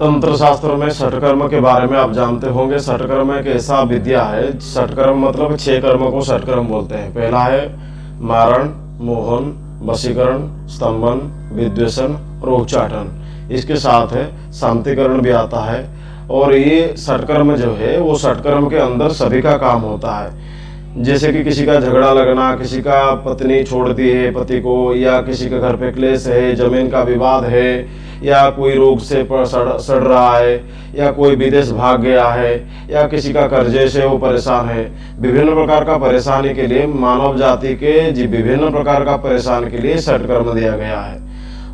तंत्र शास्त्र में षटकर्म के बारे में आप जानते होंगे। षटकर्म एक ऐसा विद्या है, षटकर्म मतलब 6 कर्मों को षटकर्म बोलते हैं। पहला है मारण, मोहन, वशीकरण, स्तंभन, विद्वेषण और उच्चाटन। इसके साथ है शांतिकरण भी आता है। और ये षटकर्म जो है वो षटकर्म के अंदर सभी का काम होता है। जैसे कि किसी का झगड़ा लगना, किसी का पत्नी छोड़ती है पति को, या किसी के घर पे क्लेश है, जमीन का विवाद है, या कोई रोग से सड़ रहा है, या कोई विदेश भाग गया है, या किसी का कर्जे से वो परेशान है। विभिन्न प्रकार का परेशानी के लिए मानव जाति के विभिन्न प्रकार का परेशानी के लिए षटकर्म दिया गया है।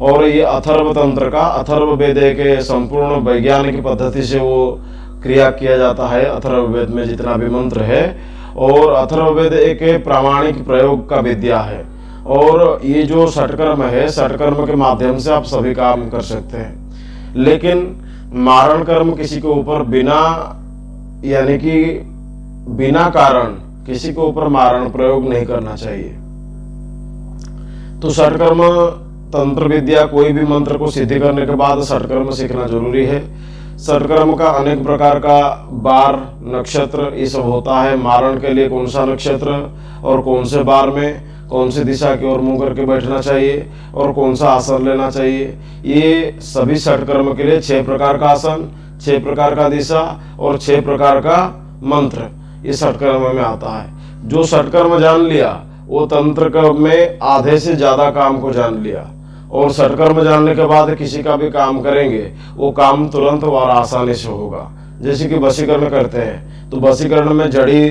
और ये अथर्व तंत्र का, अथर्व वेद के संपूर्ण वैज्ञानिक पद्धति से वो क्रिया किया जाता है। अथर्व वेद में जितना भी मंत्र है, और अथर्ववेद एक प्रामाणिक प्रयोग का विद्या है। और ये जो षटकर्म है, षटकर्म के माध्यम से आप सभी काम कर सकते हैं। लेकिन मारण कर्म किसी के ऊपर बिना, यानी कि बिना कारण किसी के ऊपर मारण प्रयोग नहीं करना चाहिए। तो षटकर्म तंत्र विद्या, कोई भी मंत्र को सिद्धि करने के बाद षटकर्म सीखना जरूरी है। षटकर्म का अनेक प्रकार का बार, नक्षत्र ये सब होता है। मारण के लिए कौन सा नक्षत्र और कौन से बार में कौन सी दिशा की ओर मुंह करके बैठना चाहिए और कौन सा आसन लेना चाहिए, ये सभी षटकर्म के लिए 6 प्रकार का आसन, 6 प्रकार का दिशा और 6 प्रकार का मंत्र ये षटकर्म में आता है। जो षटकर्म जान लिया वो तंत्र में आधे से ज्यादा काम को जान लिया। और षटकर्म जानने के बाद किसी का भी काम करेंगे वो काम तुरंत और आसानी से होगा। जैसे कि वशीकरण करते हैं, तो वशीकरण में जड़ी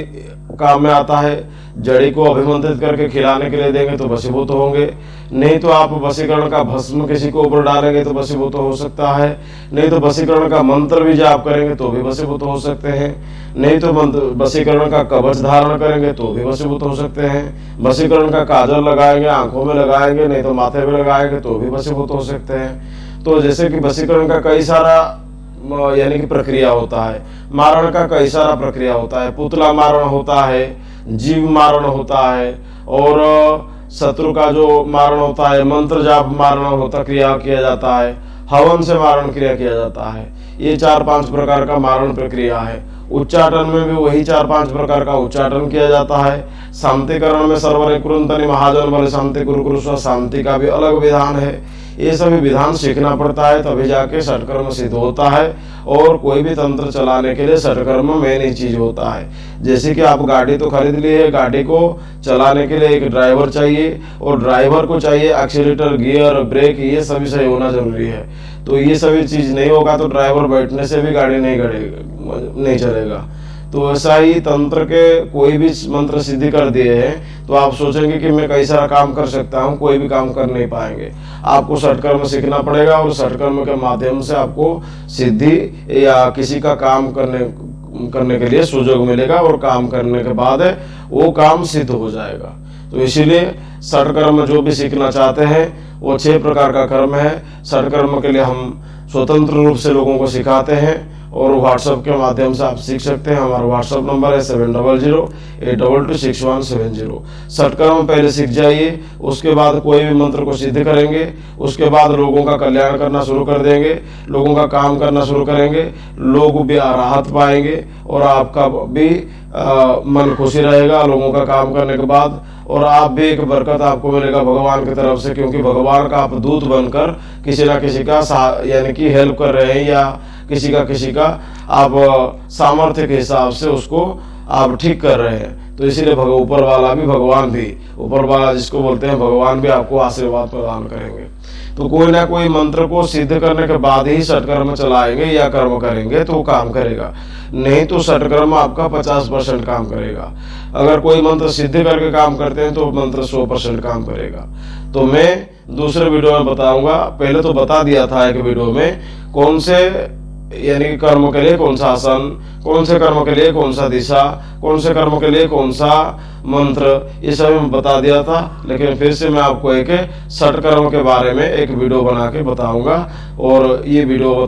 काम में आता है। जड़ी को अभिमंत्रित करके खिलाने के लिए देंगे तो वशीभूत होंगे। नहीं तो आप वशीकरण का भस्म किसी को ऊपर डालेंगे तो वशीभूत हो सकता है। नहीं तो वशीकरण का मंत्र भी जाप करेंगे तो भी वशीभूत हो सकते हैं। नहीं तो वशीकरण का कवच धारण करेंगे तो भी वशीभूत हो सकते हैं। वशीकरण का काजल लगाएंगे, आंखों में लगाएंगे, नहीं तो माथे में लगाएंगे तो भी वशीभूत हो सकते हैं। तो जैसे कि वशीकरण का कई सारा यानी कि प्रक्रिया होता है, मारण का कई सारा प्रक्रिया होता है। पुतला मारण होता है, जीव मारण होता है, और शत्रु का जो मारण होता है, मंत्र जाप मारण होता क्रिया किया जाता है, हवन से मारण क्रिया किया जाता है। ये 4-5 प्रकार का मारण प्रक्रिया है। उच्चाटन में भी वही 4-5 प्रकार का उच्चाटन किया जाता है। शांतिकरण में सर्वरे कुरुंतनि महाजन बल शांति कुरु स्व, शांति का भी अलग विधान है। ये सभी विधान सीखना पड़ता है, तभी जाके षटकर्म सिद्ध होता है। और कोई भी तंत्र चलाने के लिए षटकर्म मेन ही चीज होता है। जैसे कि आप गाड़ी तो खरीद ली है, गाड़ी को चलाने के लिए एक ड्राइवर चाहिए, और ड्राइवर को चाहिए एक्सीलेटर, गियर, ब्रेक, ये सभी सही होना जरूरी है। तो ये सभी चीज नहीं होगा तो ड्राइवर बैठने से भी गाड़ी नहीं चलेगा। तो ऐसा ही तंत्र के कोई भी मंत्र सिद्धि कर दिए हैं तो आप सोचेंगे कि मैं कई सारा काम कर सकता हूँ, कोई भी काम कर नहीं पाएंगे। आपको षटकर्म सीखना पड़ेगा, और षटकर्म के माध्यम से आपको सिद्धि या किसी का काम करने के लिए सुयोग मिलेगा, और काम करने के बाद वो काम सिद्ध हो जाएगा। तो इसीलिए षटकर्म जो भी सीखना चाहते हैं वो 6 प्रकार का कर्म है। षटकर्म के लिए हम स्वतंत्र रूप से लोगों को सिखाते हैं, और व्हाट्सएप के माध्यम से आप सीख सकते हैं। हमारा व्हाट्सएप नंबर है 7008226170। षटकर्म पहले सीख जाइए, उसके बाद कोई भी मंत्र को सिद्ध करेंगे, उसके बाद लोगों का कल्याण करना शुरू कर देंगे, लोगों का काम करना शुरू करेंगे, लोग भी राहत पाएंगे, और आपका भी मन खुशी रहेगा लोगों का काम करने के बाद। और आप भी एक बरकत आपको मिलेगा भगवान की तरफ से, क्योंकि भगवान का आप दूत बनकर किसी ना किसी का यानी कि हेल्प कर रहे हैं, या किसी का आप सामर्थ्य के हिसाब से उसको आप ठीक कर रहे हैं। तो इसीलिए ऊपर वाला भी, भगवान भी, ऊपर वाला जिसको बोलते हैं भगवान भी आपको आशीर्वाद प्रदान करेंगे। तो कोई ना कोई मंत्र को सिद्ध करने के बाद ही षटकर्म चलाएंगे या कर्म करेंगे तो काम करेगा, नहीं तो षटकर्म आपका 50% काम करेगा। अगर कोई मंत्र सिद्ध करके काम करते हैं तो मंत्र 100% काम करेगा। तो मैं दूसरे वीडियो में बताऊंगा, पहले तो बता दिया था एक वीडियो में कौन से यानी कर्म के लिए कौन सा आसन, कौन से कर्म के लिए कौन सा दिशा, कौन से कर्म के लिए कौन सा मंत्र, ये सब मैं बता दिया था। लेकिन फिर से मैं आपको एक षटकर्म के बारे में एक वीडियो बना के बताऊंगा, और ये वीडियो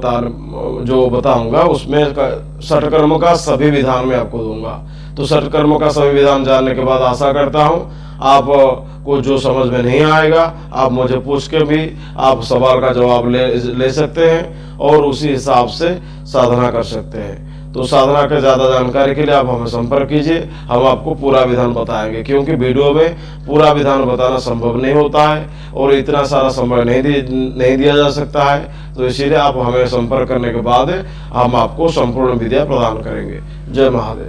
जो बताऊंगा उसमें षटकर्म का सभी विधान मैं आपको दूंगा। तो षटकर्म का सभी विधान जानने के बाद आशा करता हूँ आप को जो समझ में नहीं आएगा आप मुझे पूछ के भी आप सवाल का जवाब ले सकते हैं और उसी हिसाब से साधना कर सकते हैं। तो साधना के ज़्यादा जानकारी के लिए आप हमें संपर्क कीजिए, हम आपको पूरा विधान बताएंगे, क्योंकि वीडियो में पूरा विधान बताना संभव नहीं होता है और इतना सारा समय नहीं दिया जा सकता है। तो इसीलिए आप हमें संपर्क करने के बाद हम आपको संपूर्ण विद्या प्रदान करेंगे। जय महादेव।